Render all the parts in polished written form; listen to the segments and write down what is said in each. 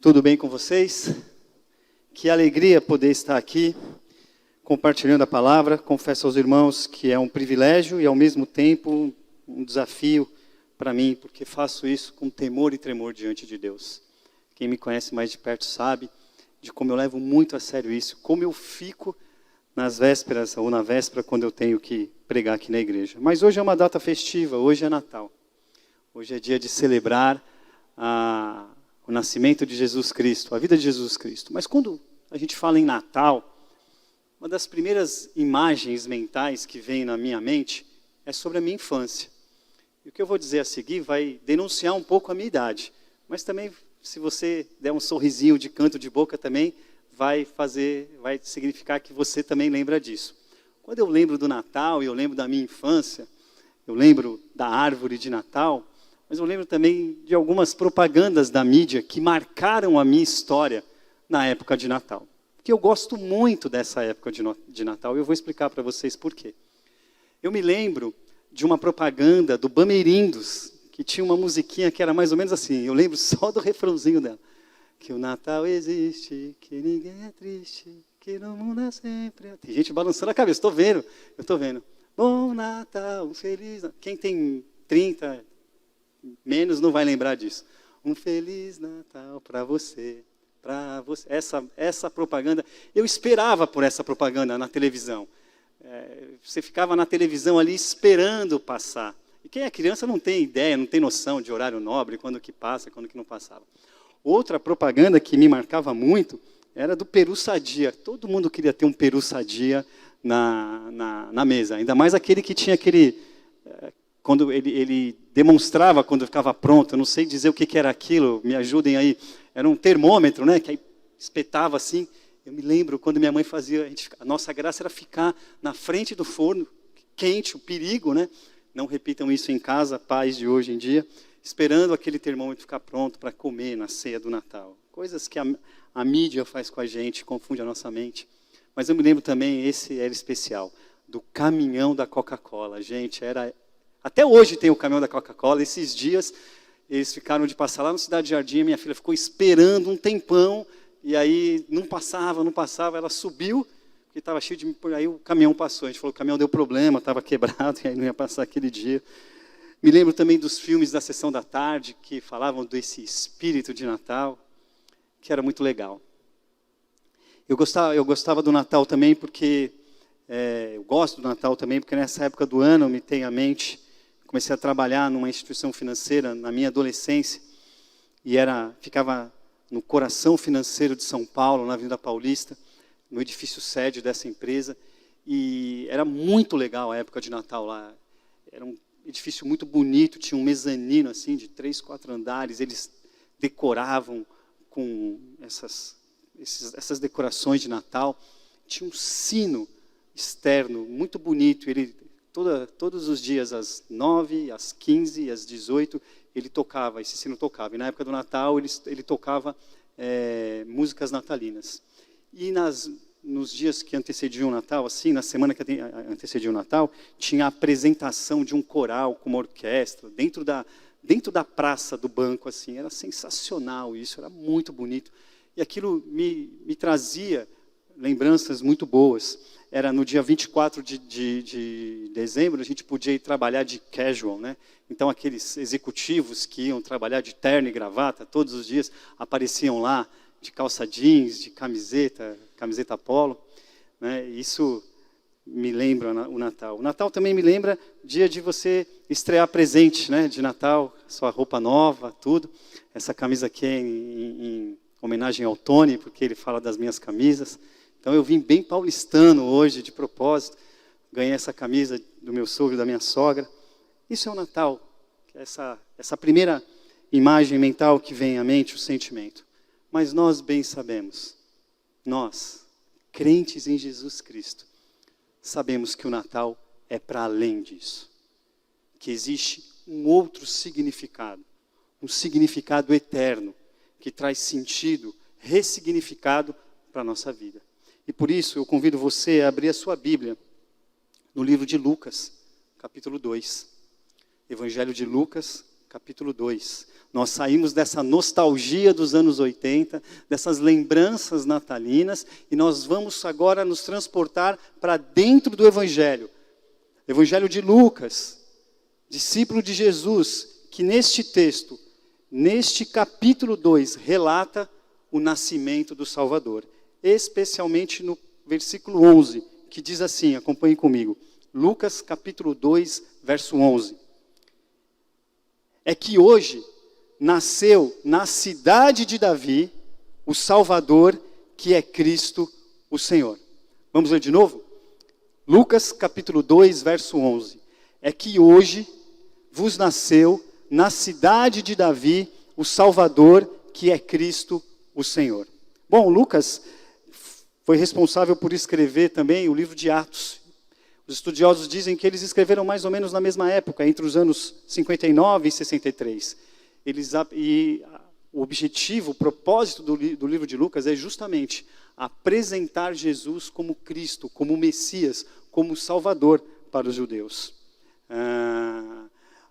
Tudo bem com vocês? Que alegria poder estar aqui, compartilhando a palavra. Confesso aos irmãos que é um privilégio e, ao mesmo tempo, um desafio para mim, porque faço isso com temor e tremor diante de Deus. Quem me conhece mais de perto sabe de como eu levo muito a sério isso, como eu fico nas vésperas ou na véspera quando eu tenho que pregar aqui na igreja. Mas hoje é uma data festiva, hoje é Natal. Hoje é dia de celebrar o nascimento de Jesus Cristo, a vida de Jesus Cristo. Mas quando a gente fala em Natal, uma das primeiras imagens mentais que vem na minha mente é sobre a minha infância. E o que eu vou dizer a seguir vai denunciar um pouco a minha idade, mas também, se você der um sorrisinho de canto de boca também, vai significar que você também lembra disso. Quando eu lembro do Natal e eu lembro da minha infância, eu lembro da árvore de Natal, mas eu lembro também de algumas propagandas da mídia que marcaram a minha história na época de Natal. Porque eu gosto muito dessa época de Natal e eu vou explicar para vocês por quê. Eu me lembro de uma propaganda do Bamerindos, que tinha uma musiquinha que era mais ou menos assim, eu lembro só do refrãozinho dela. Que o Natal existe, que ninguém é triste, que no mundo é sempre... Tem gente balançando a cabeça, eu estou vendo. Bom Natal, Feliz Natal. Quem tem 30 menos não vai lembrar disso. Um Feliz Natal para você, para você. Essa propaganda, eu esperava por essa propaganda na televisão. Você ficava na televisão ali esperando passar. E quem é criança não tem ideia, não tem noção de horário nobre, quando que passa, quando que não passava. Outra propaganda que me marcava muito era do Peru Sadia. Todo mundo queria ter um Peru Sadia na mesa. Ainda mais aquele que tinha aquele... Quando ele demonstrava quando ficava pronto, eu não sei dizer o que era aquilo, me ajudem aí. Era um termômetro, né, que aí espetava assim. Eu me lembro quando minha mãe fazia... A nossa graça era ficar na frente do forno, quente, o perigo, né? Não repitam isso em casa, pais de hoje em dia. Esperando aquele termômetro ficar pronto para comer na ceia do Natal. Coisas que a mídia faz com a gente, confunde a nossa mente. Mas eu me lembro também, esse era especial, do caminhão da Coca-Cola. Gente, até hoje tem o caminhão da Coca-Cola. Esses dias, eles ficaram de passar lá no Cidade Jardim, minha filha ficou esperando um tempão, e aí não passava, ela subiu, porque estava cheio de... Aí o caminhão passou, a gente falou que o caminhão deu problema, estava quebrado, e aí não ia passar aquele dia. Me lembro também dos filmes da Sessão da Tarde, que falavam desse espírito de Natal, que era muito legal. Eu gostava do Natal também porque... eu gosto do Natal também porque nessa época do ano, me tem à mente, comecei a trabalhar numa instituição financeira na minha adolescência, e ficava no coração financeiro de São Paulo, na Avenida Paulista, no edifício sede dessa empresa, e era muito legal a época de Natal lá. Era um edifício muito bonito, tinha um mezanino assim, de 3, 4 andares, eles decoravam com essas decorações de Natal. Tinha um sino externo muito bonito, todos os dias, às 9, às 15, às 18, esse sino tocava. E na época do Natal, ele tocava músicas natalinas. E nos dias que antecediam o Natal, assim, na semana que antecedia o Natal, tinha a apresentação de um coral com uma orquestra, dentro da praça do banco, assim. Era sensacional isso, era muito bonito. E aquilo me trazia lembranças muito boas. Era no dia 24 de dezembro, a gente podia ir trabalhar de casual, né? Então, aqueles executivos que iam trabalhar de terno e gravata todos os dias, apareciam lá de calça jeans, de camiseta polo, né? Isso me lembra o Natal. O Natal também me lembra o dia de você estrear presente, né? De Natal, sua roupa nova, tudo. Essa camisa aqui é em homenagem ao Tony, porque ele fala das minhas camisas. Então eu vim bem paulistano hoje, de propósito. Ganhei essa camisa do meu sogro e da minha sogra. Isso é o Natal, que é essa primeira imagem mental que vem à mente, o sentimento. Mas nós bem sabemos, nós, crentes em Jesus Cristo, sabemos que o Natal é para além disso. Que existe um outro significado, um significado eterno, que traz sentido, ressignificado para a nossa vida. E por isso eu convido você a abrir a sua Bíblia no livro de Lucas, capítulo 2. Evangelho de Lucas, capítulo 2. Nós saímos dessa nostalgia dos anos 80, dessas lembranças natalinas, e nós vamos agora nos transportar para dentro do Evangelho. Evangelho de Lucas, discípulo de Jesus, que neste texto, neste capítulo 2, relata o nascimento do Salvador. Especialmente no versículo 11, que diz assim, acompanhem comigo. Lucas capítulo 2, verso 11. É que hoje nasceu na cidade de Davi o Salvador, que é Cristo o Senhor. Vamos ler de novo? Lucas capítulo 2, verso 11. É que hoje vos nasceu na cidade de Davi o Salvador, que é Cristo o Senhor. Bom, Lucas foi responsável por escrever também o livro de Atos. Os estudiosos dizem que eles escreveram mais ou menos na mesma época, entre os anos 59 e 63. O objetivo, o propósito do livro de Lucas é justamente apresentar Jesus como Cristo, como Messias, como Salvador para os judeus.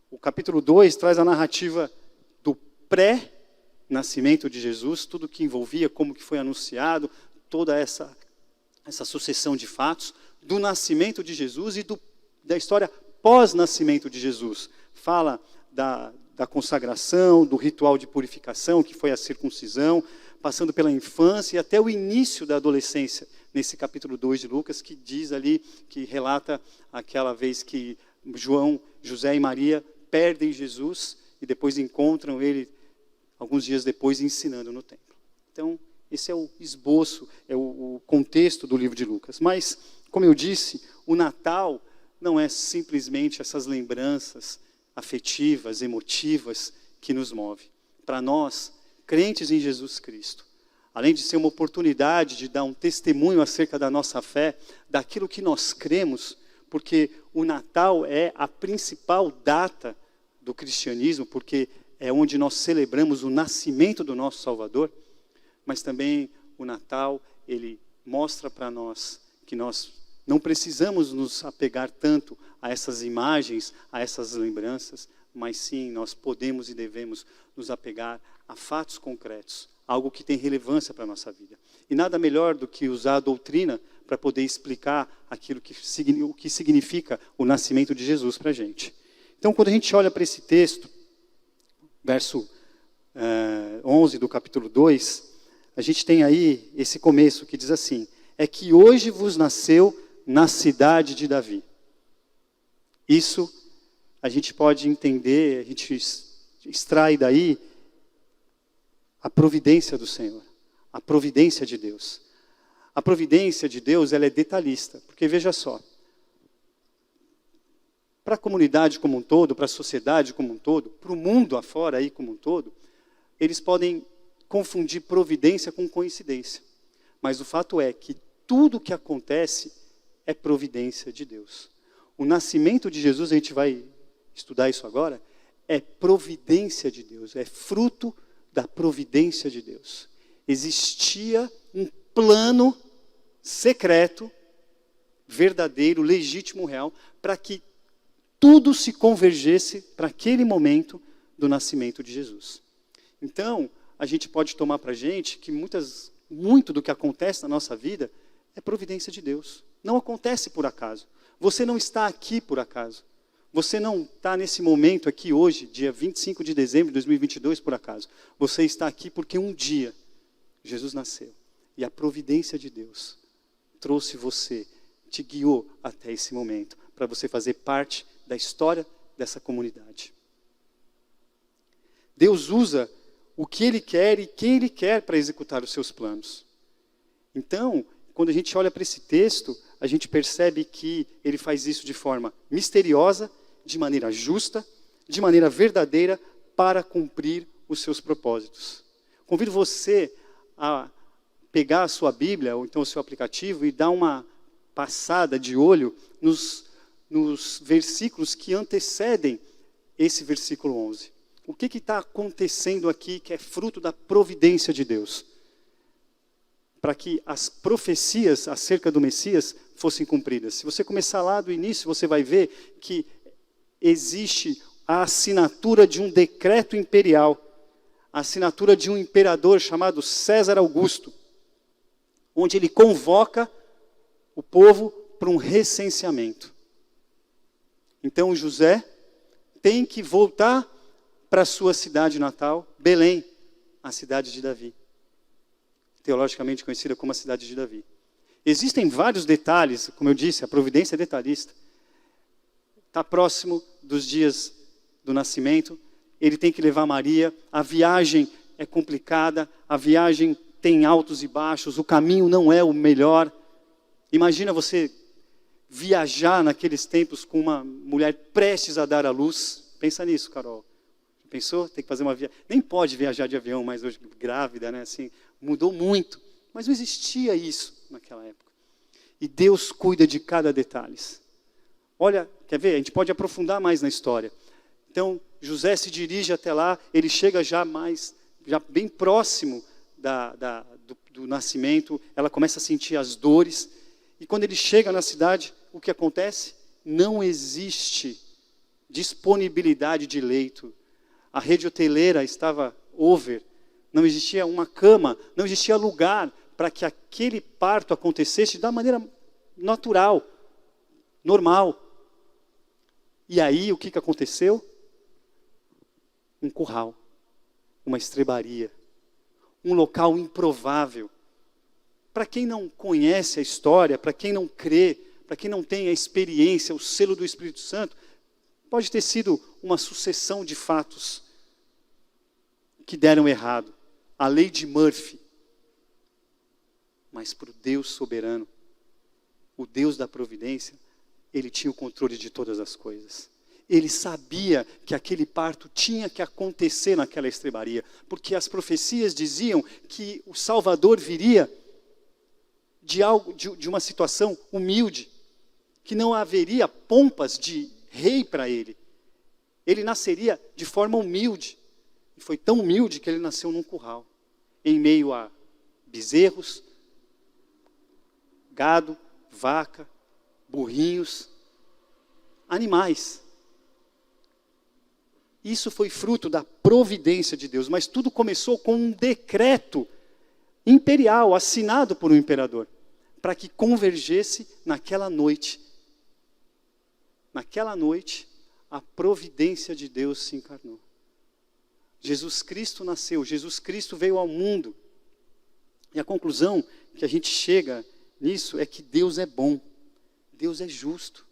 O capítulo 2 traz a narrativa do pré-nascimento de Jesus, tudo que envolvia, como que foi anunciado, toda essa sucessão de fatos, do nascimento de Jesus e da história pós-nascimento de Jesus. Fala da consagração, do ritual de purificação, que foi a circuncisão, passando pela infância e até o início da adolescência, nesse capítulo 2 de Lucas, que diz ali, que relata aquela vez que João, José e Maria perdem Jesus e depois encontram ele, alguns dias depois, ensinando no templo. Então, esse é o esboço, é o contexto do livro de Lucas. Mas, como eu disse, o Natal não é simplesmente essas lembranças afetivas, emotivas, que nos move. Para nós, crentes em Jesus Cristo, além de ser uma oportunidade de dar um testemunho acerca da nossa fé, daquilo que nós cremos, porque o Natal é a principal data do cristianismo, porque é onde nós celebramos o nascimento do nosso Salvador, mas também o Natal, ele mostra para nós que nós não precisamos nos apegar tanto a essas imagens, a essas lembranças, mas sim, nós podemos e devemos nos apegar a fatos concretos, algo que tem relevância para a nossa vida. E nada melhor do que usar a doutrina para poder explicar o que significa o nascimento de Jesus para a gente. Então, quando a gente olha para esse texto, verso 11 do capítulo 2, a gente tem aí esse começo que diz assim, é que hoje vos nasceu na cidade de Davi. Isso a gente pode entender, a gente extrai daí a providência do Senhor, a providência de Deus. A providência de Deus, ela é detalhista, porque veja só, para a comunidade como um todo, para a sociedade como um todo, para o mundo afora aí como um todo, eles podem confundir providência com coincidência. Mas o fato é que tudo que acontece é providência de Deus. O nascimento de Jesus, a gente vai estudar isso agora, é providência de Deus, é fruto da providência de Deus. Existia um plano secreto, verdadeiro, legítimo, real, para que tudo se convergesse para aquele momento do nascimento de Jesus. Então, a gente pode tomar para a gente que muito do que acontece na nossa vida é providência de Deus. Não acontece por acaso. Você não está aqui por acaso. Você não está nesse momento aqui hoje, dia 25 de dezembro de 2022, por acaso. Você está aqui porque um dia Jesus nasceu. E a providência de Deus trouxe você, te guiou até esse momento, para você fazer parte da história dessa comunidade. Deus usa o que Ele quer e quem Ele quer para executar os seus planos. Então, quando a gente olha para esse texto, a gente percebe que Ele faz isso de forma misteriosa, de maneira justa, de maneira verdadeira, para cumprir os seus propósitos. Convido você a pegar a sua Bíblia, ou então o seu aplicativo, e dar uma passada de olho nos versículos que antecedem esse versículo 11. O que está acontecendo aqui que é fruto da providência de Deus? Para que as profecias acerca do Messias fossem cumpridas. Se você começar lá do início, você vai ver que existe a assinatura de um decreto imperial a assinatura de um imperador chamado César Augusto, onde ele convoca o povo para um recenseamento. Então José tem que voltar para a sua cidade natal, Belém, a cidade de Davi, teologicamente conhecida como a cidade de Davi. Existem vários detalhes, como eu disse, a providência é detalhista. Está próximo dos dias do nascimento, ele tem que levar Maria, a viagem é complicada, a viagem tem altos e baixos, o caminho não é o melhor. Imagina você viajar naqueles tempos com uma mulher prestes a dar à luz. Pensa nisso, Carol. Pensou? Tem que fazer uma viagem. Nem pode viajar de avião mais hoje, grávida, né? Assim, mudou muito. Mas não existia isso naquela época. E Deus cuida de cada detalhe. Olha, quer ver? A gente pode aprofundar mais na história. Então, José se dirige até lá, ele chega já bem próximo do nascimento, ela começa a sentir as dores. E quando ele chega na cidade, o que acontece? Não existe disponibilidade de leito. A rede hoteleira estava over, não existia uma cama, não existia lugar para que aquele parto acontecesse da maneira natural, normal. E aí, o que aconteceu? Um curral, uma estrebaria, um local improvável. Para quem não conhece a história, para quem não crê, para quem não tem a experiência, o selo do Espírito Santo, pode ter sido uma sucessão de fatos que deram errado. A lei de Murphy. Mas para o Deus soberano, o Deus da providência, ele tinha o controle de todas as coisas. Ele sabia que aquele parto tinha que acontecer naquela estrebaria, porque as profecias diziam que o Salvador viria de uma situação humilde, que não haveria pompas de rei para ele. Ele nasceria de forma humilde. E foi tão humilde que ele nasceu num curral, em meio a bezerros, gado, vaca, burrinhos, animais. Isso foi fruto da providência de Deus, mas tudo começou com um decreto imperial, assinado por um imperador, para que convergesse naquela noite. Naquela noite, a providência de Deus se encarnou. Jesus Cristo nasceu, Jesus Cristo veio ao mundo. E a conclusão que a gente chega nisso é que Deus é bom, Deus é justo.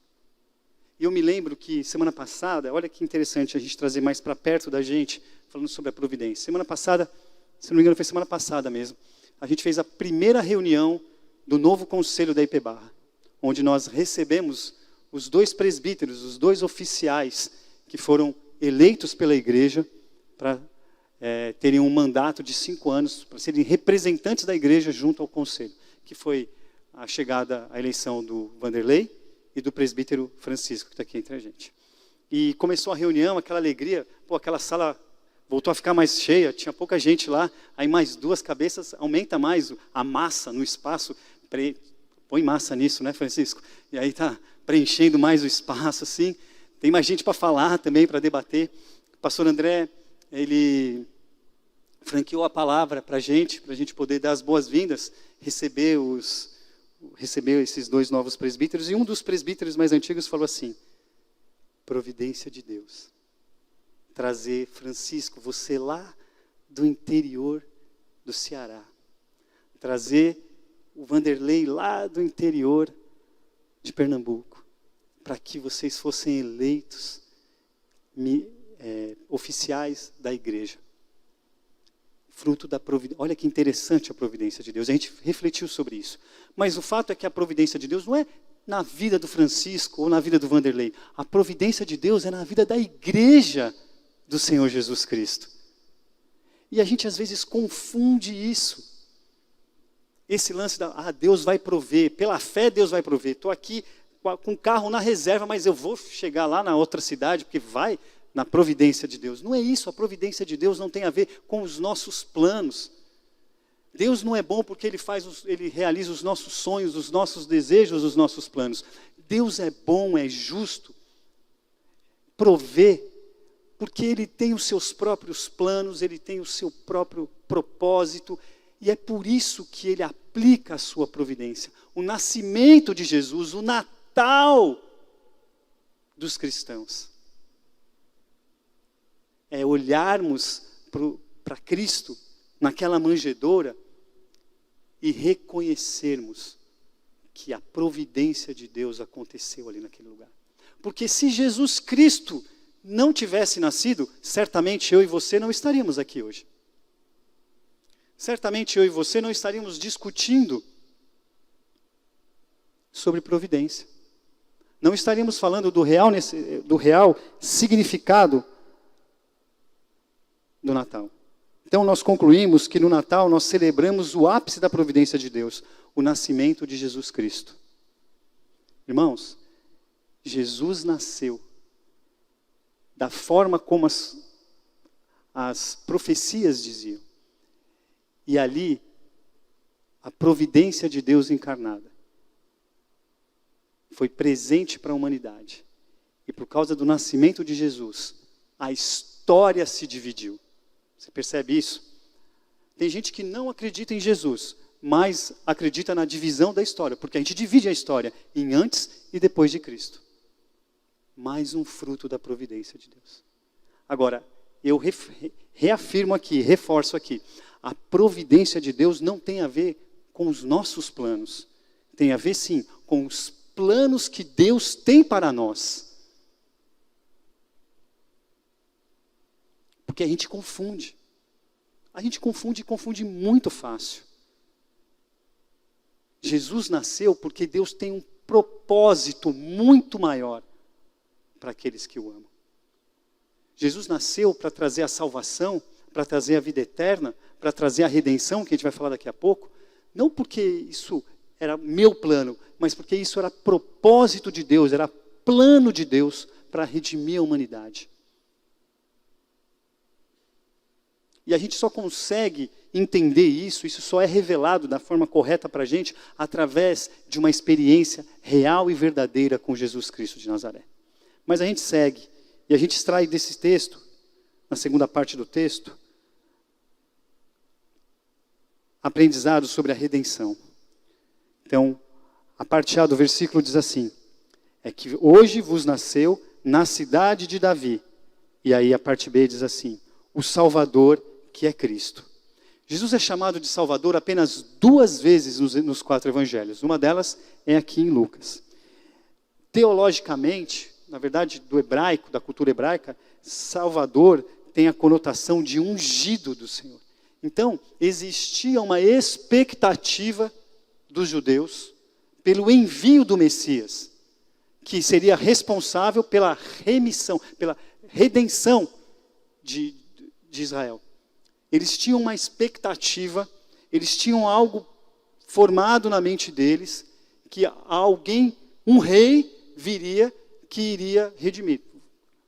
E eu me lembro que semana passada, olha que interessante a gente trazer mais para perto da gente, falando sobre a providência. Semana passada, se não me engano foi semana passada mesmo, a gente fez a primeira reunião do novo conselho da IPBarra, onde nós recebemos os 2 presbíteros, os 2 oficiais que foram eleitos pela igreja para terem um mandato de 5 anos, para serem representantes da igreja junto ao conselho, que foi a chegada, a eleição do Vanderlei e do presbítero Francisco, que está aqui entre a gente. E começou a reunião, aquela alegria, aquela sala voltou a ficar mais cheia, tinha pouca gente lá, aí mais 2 cabeças, aumenta mais a massa no espaço, põe massa nisso, né, Francisco? E aí está preenchendo mais o espaço, assim, tem mais gente para falar também, para debater. O pastor André, ele franqueou a palavra para a gente poder dar as boas-vindas, receber esses 2 novos presbíteros, e um dos presbíteros mais antigos falou assim: providência de Deus, trazer Francisco, você lá do interior do Ceará, trazer o Vanderlei lá do interior de Pernambuco, para que vocês fossem eleitos oficiais da igreja. Fruto da providência. Olha que interessante a providência de Deus. A gente refletiu sobre isso. Mas o fato é que a providência de Deus não é na vida do Francisco ou na vida do Vanderlei. A providência de Deus é na vida da igreja do Senhor Jesus Cristo. E a gente às vezes confunde isso. Esse lance Deus vai prover, pela fé Deus vai prover. Estou aqui com o carro na reserva, mas eu vou chegar lá na outra cidade, porque vai na providência de Deus. Não é isso, a providência de Deus não tem a ver com os nossos planos. Deus não é bom porque Ele realiza os nossos sonhos, os nossos desejos, os nossos planos. Deus é bom, é justo, provê porque Ele tem os seus próprios planos, Ele tem o seu próprio propósito, e é por isso que Ele aplica a sua providência. O nascimento de Jesus, o Natal dos cristãos, é olharmos para Cristo naquela manjedoura e reconhecermos que a providência de Deus aconteceu ali naquele lugar. Porque se Jesus Cristo não tivesse nascido, certamente eu e você não estaríamos aqui hoje. Certamente eu e você não estaríamos discutindo sobre providência. Não estaríamos falando do real significado do Natal. Então nós concluímos que no Natal nós celebramos o ápice da providência de Deus, o nascimento de Jesus Cristo. Irmãos, Jesus nasceu da forma como as profecias diziam. E ali, a providência de Deus encarnada foi presente para a humanidade. E por causa do nascimento de Jesus, a história se dividiu. Você percebe isso? Tem gente que não acredita em Jesus, mas acredita na divisão da história, porque a gente divide a história em antes e depois de Cristo. Mais um fruto da providência de Deus. Agora, eu reafirmo aqui, reforço aqui, a providência de Deus não tem a ver com os nossos planos. Tem a ver, sim, com os planos que Deus tem para nós. Porque a gente confunde. A gente confunde muito fácil. Jesus nasceu porque Deus tem um propósito muito maior para aqueles que o amam. Jesus nasceu para trazer a salvação, para trazer a vida eterna, para trazer a redenção, que a gente vai falar daqui a pouco, não porque isso era meu plano, mas porque isso era propósito de Deus, era plano de Deus para redimir a humanidade. E a gente só consegue entender isso só é revelado da forma correta para a gente, através de uma experiência real e verdadeira com Jesus Cristo de Nazaré. Mas a gente segue, e a gente extrai desse texto, na segunda parte do texto, aprendizado sobre a redenção. Então, a parte A do versículo diz assim, é que hoje vos nasceu na cidade de Davi. E aí a parte B diz assim, o Salvador que é Cristo. Jesus é chamado de Salvador apenas 2 vezes nos 4 evangelhos. Uma delas é aqui em Lucas. Teologicamente, na verdade, do hebraico, da cultura hebraica, Salvador tem a conotação de ungido do Senhor. Então, existia uma expectativa dos judeus pelo envio do Messias, que seria responsável pela remissão, pela redenção de Israel. Eles tinham uma expectativa, eles tinham algo formado na mente deles, que alguém, um rei, viria que iria redimir.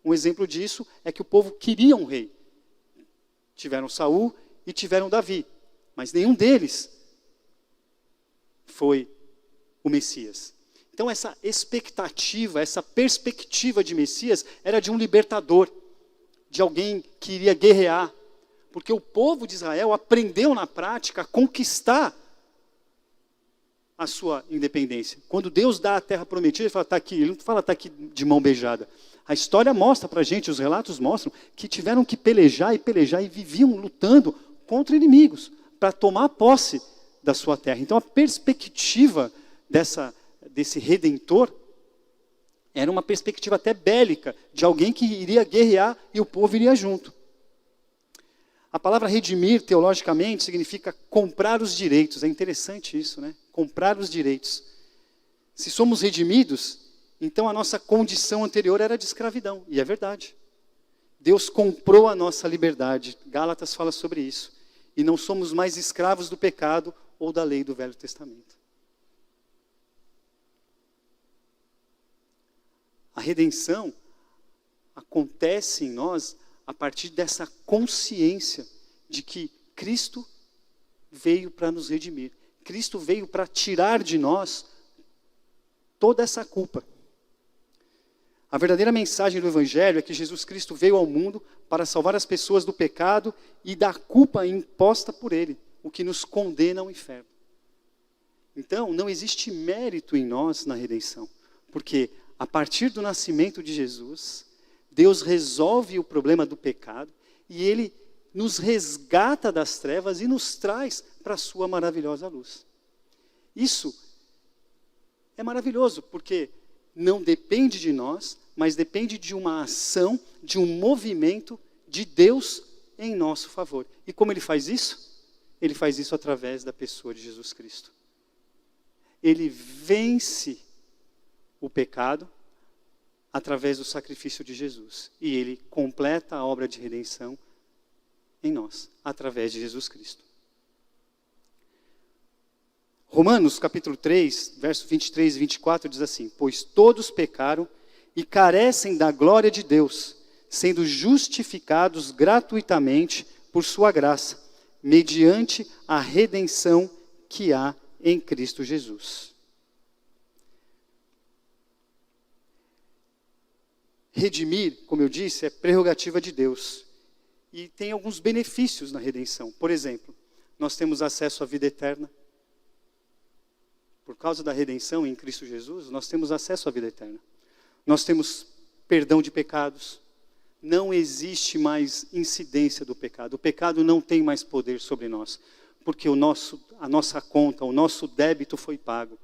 Um exemplo disso é que o povo queria um rei. Tiveram Saul e tiveram Davi, mas nenhum deles foi o Messias. Então essa expectativa, essa perspectiva de Messias era de um libertador, de alguém que iria guerrear, porque o povo de Israel aprendeu na prática a conquistar a sua independência. Quando Deus dá a terra prometida, ele fala, está aqui. Ele não fala, está aqui de mão beijada. A história mostra para a gente, os relatos mostram, que tiveram que pelejar e viviam lutando contra inimigos, para tomar posse da sua terra. Então a perspectiva desse Redentor era uma perspectiva até bélica, de alguém que iria guerrear e o povo iria junto. A palavra redimir, teologicamente, significa comprar os direitos. É interessante isso, né? Comprar os direitos. Se somos redimidos, então a nossa condição anterior era de escravidão. E é verdade. Deus comprou a nossa liberdade. Gálatas fala sobre isso. E não somos mais escravos do pecado ou da lei do Velho Testamento. A redenção acontece em nós a partir dessa consciência de que Cristo veio para nos redimir. Cristo veio para tirar de nós toda essa culpa. A verdadeira mensagem do Evangelho é que Jesus Cristo veio ao mundo para salvar as pessoas do pecado e da culpa imposta por ele, o que nos condena ao inferno. Então, não existe mérito em nós na redenção, porque a partir do nascimento de Jesus, Deus resolve o problema do pecado e ele nos resgata das trevas e nos traz para a sua maravilhosa luz. Isso é maravilhoso, porque não depende de nós, mas depende de uma ação, de um movimento de Deus em nosso favor. E como ele faz isso? Ele faz isso através da pessoa de Jesus Cristo. Ele vence o pecado através do sacrifício de Jesus. E ele completa a obra de redenção em nós, através de Jesus Cristo. Romanos capítulo 3, verso 23 e 24 diz assim: pois todos pecaram e carecem da glória de Deus, sendo justificados gratuitamente por sua graça, mediante a redenção que há em Cristo Jesus. Redimir, como eu disse, é prerrogativa de Deus. E tem alguns benefícios na redenção. Por exemplo, nós temos acesso à vida eterna. Por causa da redenção em Cristo Jesus, nós temos acesso à vida eterna. Nós temos perdão de pecados. Não existe mais incidência do pecado. O pecado não tem mais poder sobre nós. Porque a nossa conta, o nosso débito foi pago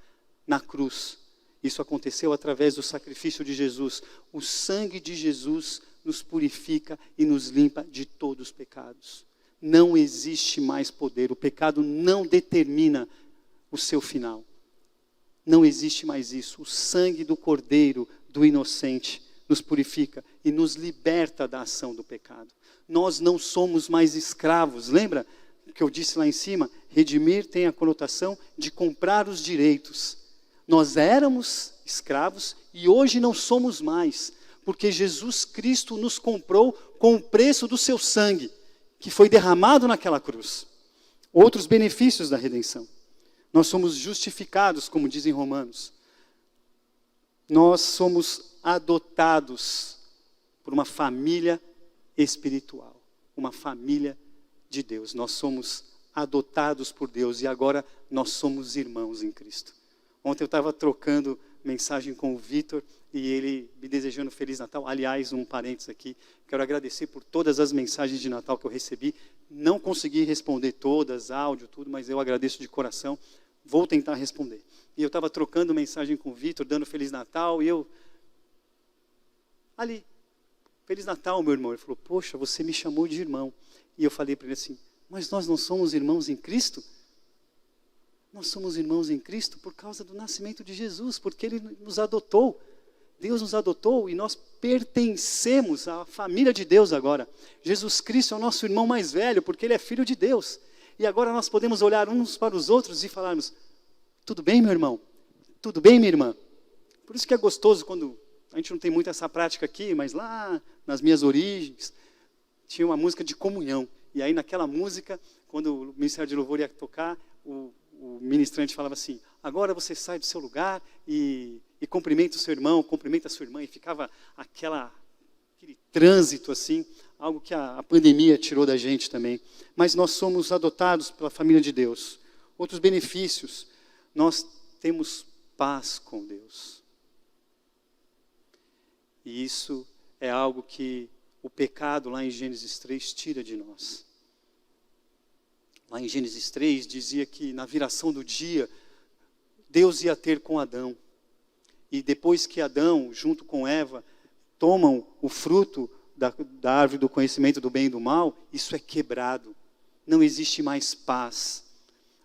na cruz. Isso aconteceu através do sacrifício de Jesus. O sangue de Jesus nos purifica e nos limpa de todos os pecados. Não existe mais poder. O pecado não determina o seu final. Não existe mais isso. O sangue do Cordeiro, do inocente, nos purifica e nos liberta da ação do pecado. Nós não somos mais escravos. Lembra o que eu disse lá em cima? Redimir tem a conotação de comprar os direitos. Nós éramos escravos e hoje não somos mais, porque Jesus Cristo nos comprou com o preço do seu sangue, que foi derramado naquela cruz. Outros benefícios da redenção. Nós somos justificados, como dizem Romanos. Nós somos adotados por uma família espiritual, uma família de Deus. Nós somos adotados por Deus e agora nós somos irmãos em Cristo. Ontem eu estava trocando mensagem com o Vitor e ele me desejando Feliz Natal. Aliás, um parênteses aqui, quero agradecer por todas as mensagens de Natal que eu recebi. Não consegui responder todas, áudio, tudo, mas eu agradeço de coração. Vou tentar responder. E eu estava trocando mensagem com o Vitor, dando Feliz Natal, e eu... Ali, Feliz Natal, meu irmão. Ele falou, poxa, você me chamou de irmão. E eu falei para ele assim, mas nós não somos irmãos em Cristo? Nós somos irmãos em Cristo por causa do nascimento de Jesus, porque Ele nos adotou. Deus nos adotou e nós pertencemos à família de Deus agora. Jesus Cristo é o nosso irmão mais velho, porque Ele é filho de Deus. E agora nós podemos olhar uns para os outros e falarmos, tudo bem, meu irmão? Tudo bem, minha irmã? Por isso que é gostoso quando, a gente não tem muito essa prática aqui, mas lá nas minhas origens, tinha uma música de comunhão. E aí naquela música, quando o Ministério de Louvor ia tocar, o ministrante falava assim, agora você sai do seu lugar e cumprimenta o seu irmão, cumprimenta a sua irmã, e ficava aquele trânsito assim, algo que a pandemia tirou da gente também. Mas nós somos adotados pela família de Deus. Outros benefícios, nós temos paz com Deus. E isso é algo que o pecado lá em Gênesis 3 tira de nós. Lá em Gênesis 3 dizia que na viração do dia, Deus ia ter com Adão. E depois que Adão, junto com Eva, tomam o fruto da árvore do conhecimento do bem e do mal, isso é quebrado. Não existe mais paz.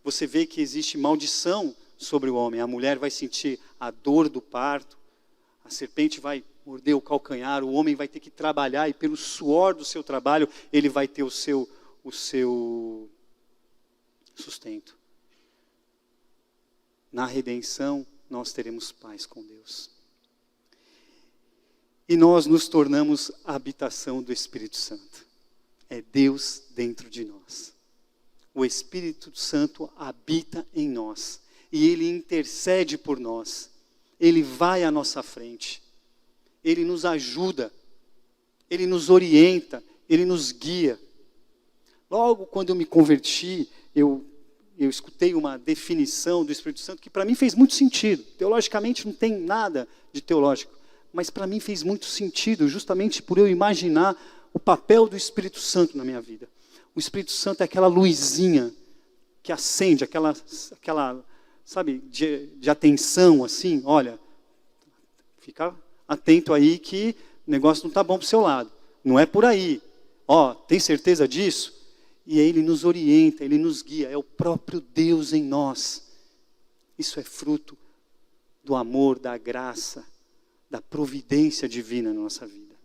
Você vê que existe maldição sobre o homem. A mulher vai sentir a dor do parto, a serpente vai morder o calcanhar, o homem vai ter que trabalhar e pelo suor do seu trabalho ele vai ter o seu sustento. Na redenção nós teremos paz com Deus. E nós nos tornamos a habitação do Espírito Santo. É Deus dentro de nós. O Espírito Santo habita em nós. E Ele intercede por nós. Ele vai à nossa frente. Ele nos ajuda, Ele nos orienta, Ele nos guia. Logo quando eu me converti, eu escutei uma definição do Espírito Santo que para mim fez muito sentido. Teologicamente não tem nada de teológico, mas para mim fez muito sentido, justamente por eu imaginar o papel do Espírito Santo na minha vida. O Espírito Santo é aquela luzinha que acende, aquela sabe, de atenção, assim, olha, fica atento aí que o negócio não está bom para o seu lado. Não é por aí. Tem certeza disso? E aí ele nos orienta, ele nos guia, é o próprio Deus em nós. Isso é fruto do amor, da graça, da providência divina na nossa vida.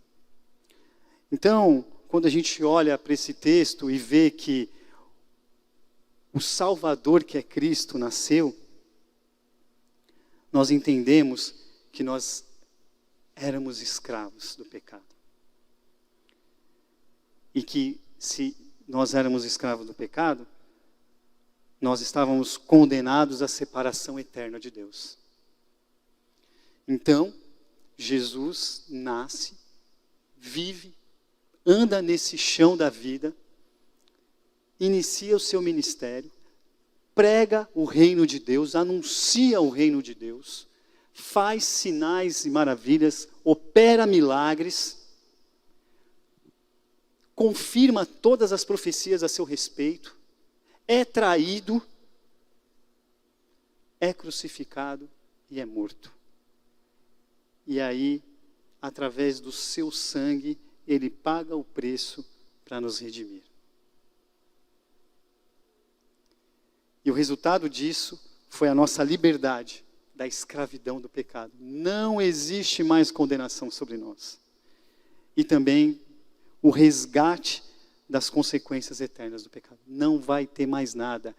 Então, quando a gente olha para esse texto e vê que o Salvador, que é Cristo, nasceu, nós entendemos que nós éramos escravos do pecado. E que se nós éramos escravos do pecado, nós estávamos condenados à separação eterna de Deus. Então, Jesus nasce, vive, anda nesse chão da vida, inicia o seu ministério, prega o reino de Deus, anuncia o reino de Deus, faz sinais e maravilhas, opera milagres, confirma todas as profecias a seu respeito, é traído, é crucificado e é morto. E aí, através do seu sangue, ele paga o preço para nos redimir. E o resultado disso foi a nossa liberdade da escravidão do pecado. Não existe mais condenação sobre nós. E também o resgate das consequências eternas do pecado. Não vai ter mais nada.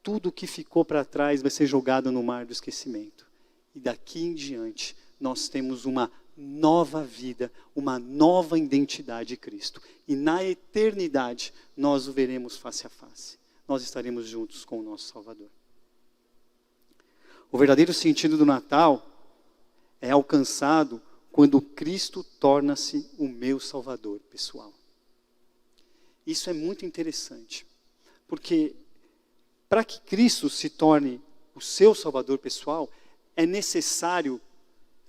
Tudo que ficou para trás vai ser jogado no mar do esquecimento. E daqui em diante, nós temos uma nova vida, uma nova identidade em Cristo. E na eternidade, nós o veremos face a face. Nós estaremos juntos com o nosso Salvador. O verdadeiro sentido do Natal é alcançado quando Cristo torna-se o meu Salvador pessoal. Isso é muito interessante, porque para que Cristo se torne o seu Salvador pessoal, é necessário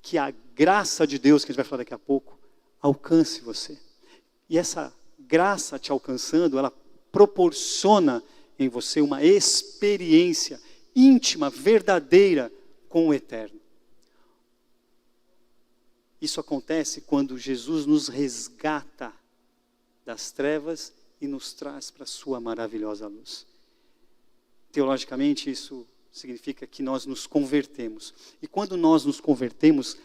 que a graça de Deus, que a gente vai falar daqui a pouco, alcance você. E essa graça te alcançando, ela proporciona em você uma experiência íntima, verdadeira com o Eterno. Isso acontece quando Jesus nos resgata das trevas e nos traz para a sua maravilhosa luz. Teologicamente, isso significa que nós nos convertemos. E quando nós nos convertemos,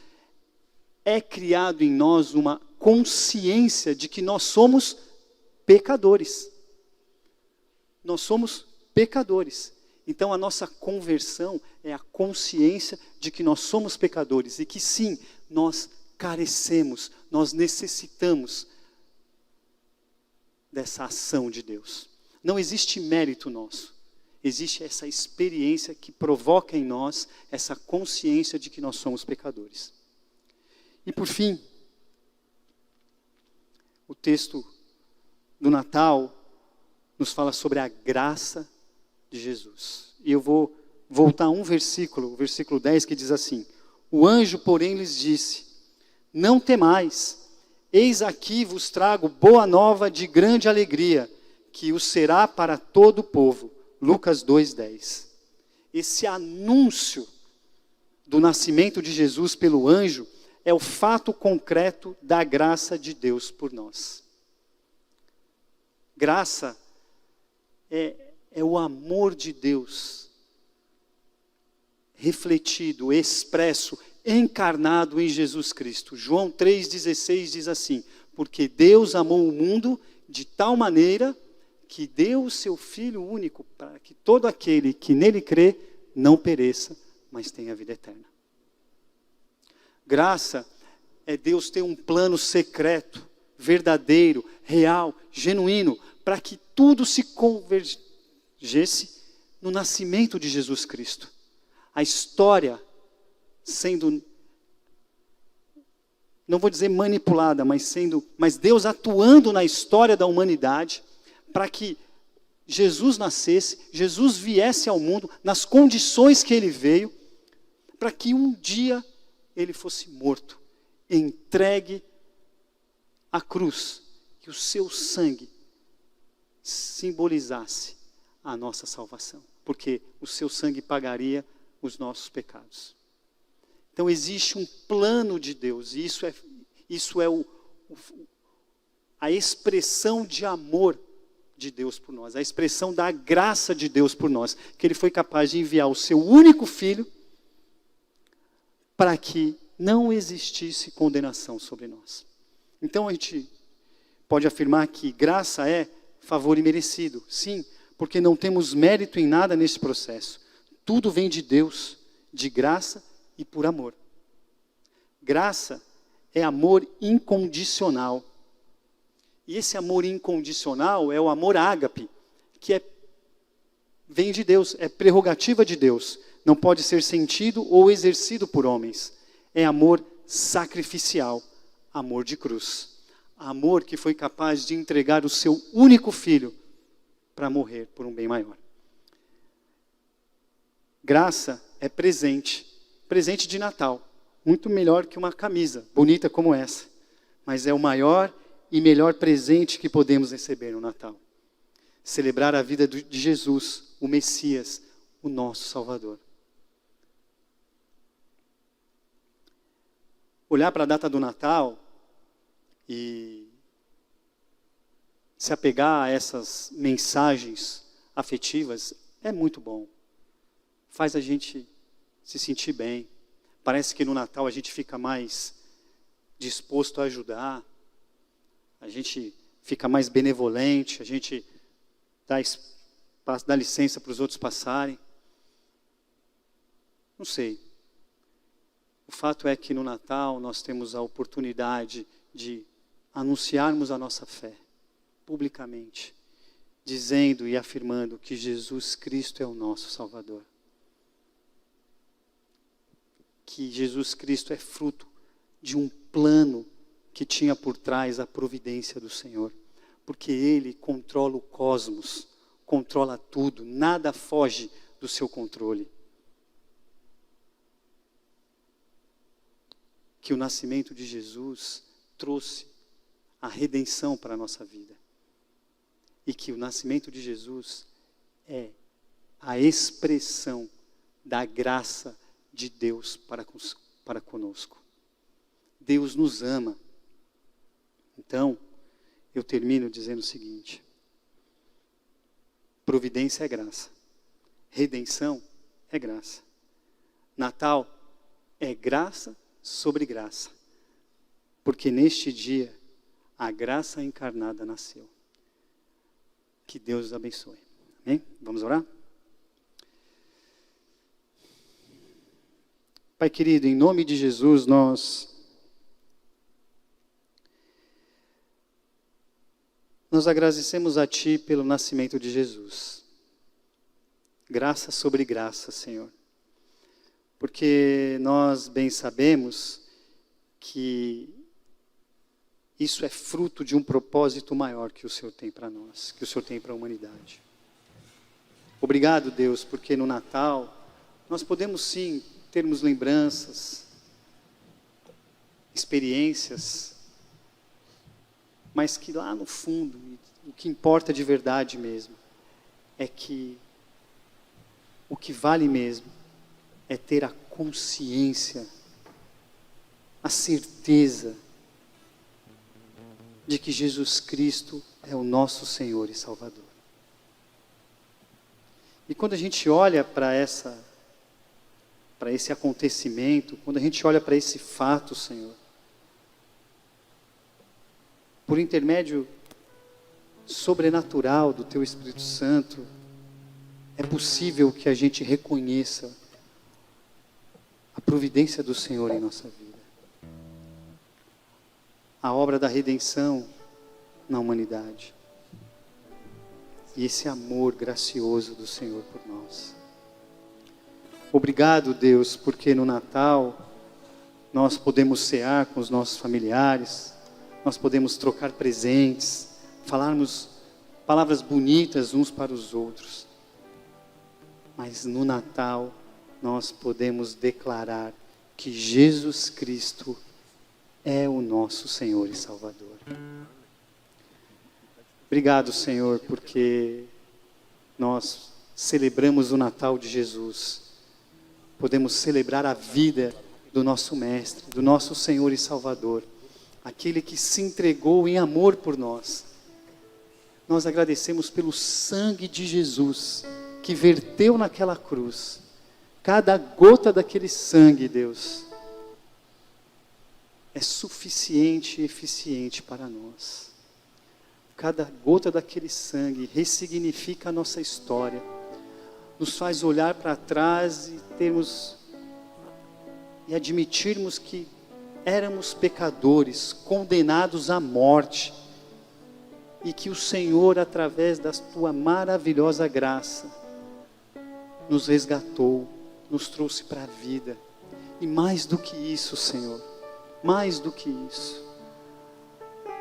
é criado em nós uma consciência de que nós somos pecadores. Nós somos pecadores. Então a nossa conversão é a consciência de que nós somos pecadores e que sim, nós carecemos, nós necessitamos dessa ação de Deus. Não existe mérito nosso. Existe essa experiência que provoca em nós essa consciência de que nós somos pecadores. E por fim, o texto do Natal nos fala sobre a graça de Jesus. E eu vou voltar a um versículo, o versículo 10, que diz assim: o anjo, porém, lhes disse: não temais, eis aqui vos trago boa nova de grande alegria, que o será para todo o povo. Lucas 2:10. Esse anúncio do nascimento de Jesus pelo anjo é o fato concreto da graça de Deus por nós. Graça é o amor de Deus refletido, expresso, encarnado em Jesus Cristo. João 3,16 diz assim: porque Deus amou o mundo de tal maneira que deu o seu Filho único para que todo aquele que nele crê não pereça, mas tenha vida eterna. Graça é Deus ter um plano secreto, verdadeiro, real, genuíno, para que tudo se convergesse no nascimento de Jesus Cristo. A história sendo não vou dizer manipulada, mas Deus atuando na história da humanidade para que Jesus nascesse, Jesus viesse ao mundo nas condições que ele veio, para que um dia ele fosse morto, entregue à cruz, que o seu sangue simbolizasse a nossa salvação, porque o seu sangue pagaria os nossos pecados. Então existe um plano de Deus, e isso é a expressão de amor de Deus por nós, a expressão da graça de Deus por nós, que ele foi capaz de enviar o seu único filho para que não existisse condenação sobre nós. Então a gente pode afirmar que graça é favor imerecido, sim, porque não temos mérito em nada nesse processo. Tudo vem de Deus, de graça e por amor. Graça é amor incondicional. E esse amor incondicional é o amor ágape, que vem de Deus, é prerrogativa de Deus. Não pode ser sentido ou exercido por homens. É amor sacrificial, amor de cruz. Amor que foi capaz de entregar o seu único filho para morrer por um bem maior. Graça é presente, presente de Natal. Muito melhor que uma camisa bonita como essa. Mas é o maior e melhor presente que podemos receber no Natal. Celebrar a vida de Jesus, o Messias, o nosso Salvador. Olhar para a data do Natal e se apegar a essas mensagens afetivas é muito bom. Faz a gente se sentir bem. Parece que no Natal a gente fica mais disposto a ajudar, a gente fica mais benevolente, a gente dá licença para os outros passarem. Não sei. O fato é que no Natal nós temos a oportunidade de anunciarmos a nossa fé publicamente, dizendo e afirmando que Jesus Cristo é o nosso Salvador. Que Jesus Cristo é fruto de um plano que tinha por trás a providência do Senhor. Porque Ele controla o cosmos, controla tudo, nada foge do seu controle. Que o nascimento de Jesus trouxe a redenção para a nossa vida. E que o nascimento de Jesus é a expressão da graça de Deus para conosco. Deus nos ama. Então, eu termino dizendo o seguinte: providência é graça, redenção é graça, Natal é graça sobre graça, porque neste dia a graça encarnada nasceu. Que Deus os abençoe. Amém? Vamos orar? Pai querido, em nome de Jesus, nós agradecemos a Ti pelo nascimento de Jesus. Graça sobre graça, Senhor. Porque nós bem sabemos que isso é fruto de um propósito maior que o Senhor tem para nós, que o Senhor tem para a humanidade. Obrigado, Deus, porque no Natal nós podemos sim termos lembranças, experiências, mas que lá no fundo, o que importa de verdade mesmo, é que o que vale mesmo é ter a consciência, a certeza de que Jesus Cristo é o nosso Senhor e Salvador. E quando a gente olha para esse acontecimento, quando a gente olha para esse fato, Senhor, por intermédio sobrenatural do Teu Espírito Santo, é possível que a gente reconheça a providência do Senhor em nossa vida. A obra da redenção na humanidade. E esse amor gracioso do Senhor por nós. Obrigado, Deus, porque no Natal nós podemos cear com os nossos familiares, nós podemos trocar presentes, falarmos palavras bonitas uns para os outros. Mas no Natal, nós podemos declarar que Jesus Cristo é o nosso Senhor e Salvador. Obrigado, Senhor, porque nós celebramos o Natal de Jesus. Podemos celebrar a vida do nosso Mestre, do nosso Senhor e Salvador, aquele que se entregou em amor por nós. Nós agradecemos pelo sangue de Jesus, que verteu naquela cruz. Cada gota daquele sangue, Deus, é suficiente e eficiente para nós. Cada gota daquele sangue ressignifica a nossa história, nos faz olhar para trás e admitirmos que éramos pecadores, condenados à morte, e que o Senhor, através da tua maravilhosa graça, nos resgatou, nos trouxe para a vida. E mais do que isso, Senhor, mais do que isso,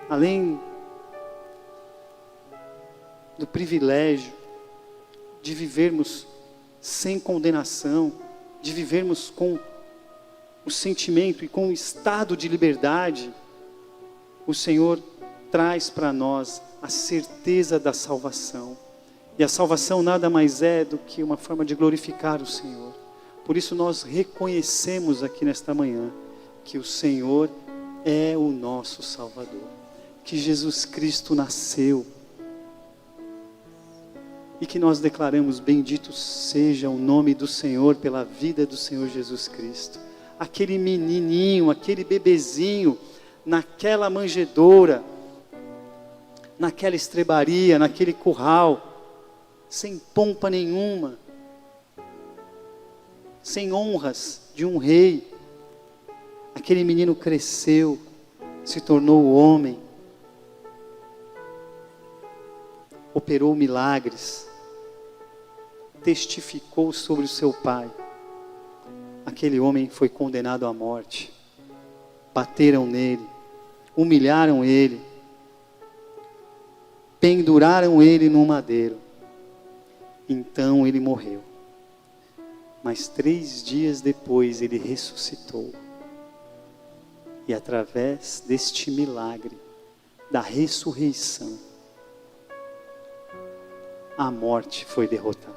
além do privilégio de vivermos sem condenação, de vivermos com o sentimento e com o estado de liberdade, o Senhor traz para nós a certeza da salvação. E a salvação nada mais é do que uma forma de glorificar o Senhor. Por isso nós reconhecemos aqui nesta manhã que o Senhor é o nosso Salvador, que Jesus Cristo nasceu, e que nós declaramos: bendito seja o nome do Senhor pela vida do Senhor Jesus Cristo. Aquele menininho, aquele bebezinho, naquela manjedoura, naquela estrebaria, naquele curral, sem pompa nenhuma, sem honras de um rei. Aquele menino cresceu, se tornou homem, operou milagres, testificou sobre o seu pai. Aquele homem foi condenado à morte. Bateram nele, humilharam ele, penduraram ele no madeiro. Então ele morreu. Mas 3 dias depois ele ressuscitou. E através deste milagre, da ressurreição, a morte foi derrotada.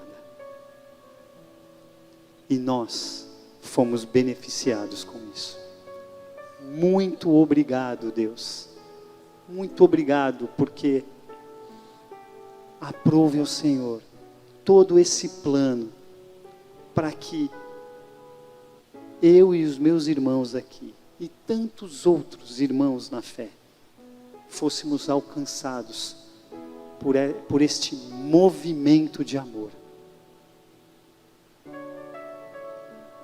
E nós fomos beneficiados com isso. Muito obrigado, Deus. Muito obrigado, porque aprove ao Senhor todo esse plano para que eu e os meus irmãos aqui e tantos outros irmãos na fé fôssemos alcançados por este movimento de amor.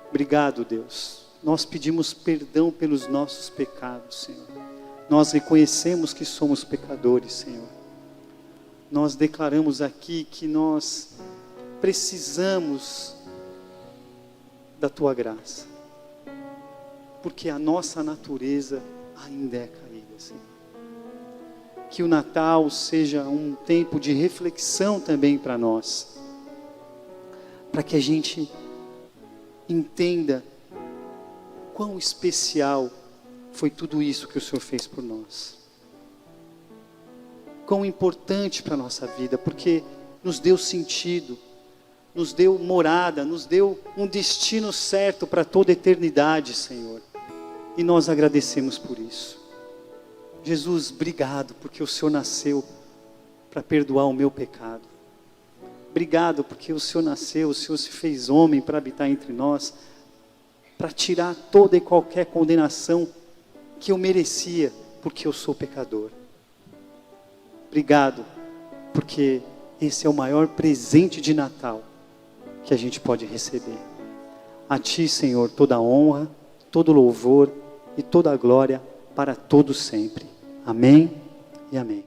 Obrigado, Deus. Nós pedimos perdão pelos nossos pecados, Senhor. Nós reconhecemos que somos pecadores, Senhor. Nós declaramos aqui que nós precisamos da Tua graça, porque a nossa natureza ainda é caída, Senhor. Que o Natal seja um tempo de reflexão também para nós, para que a gente entenda quão especial foi tudo isso que o Senhor fez por nós. Quão importante para a nossa vida, porque nos deu sentido, nos deu morada, nos deu um destino certo para toda a eternidade, Senhor. E nós agradecemos por isso. Jesus, obrigado, porque o Senhor nasceu para perdoar o meu pecado. Obrigado, porque o Senhor nasceu, o Senhor se fez homem para habitar entre nós, para tirar toda e qualquer condenação que eu merecia, porque eu sou pecador. Obrigado, porque esse é o maior presente de Natal que a gente pode receber. A Ti, Senhor, toda a honra, todo louvor e toda a glória para todos sempre. Amém e amém.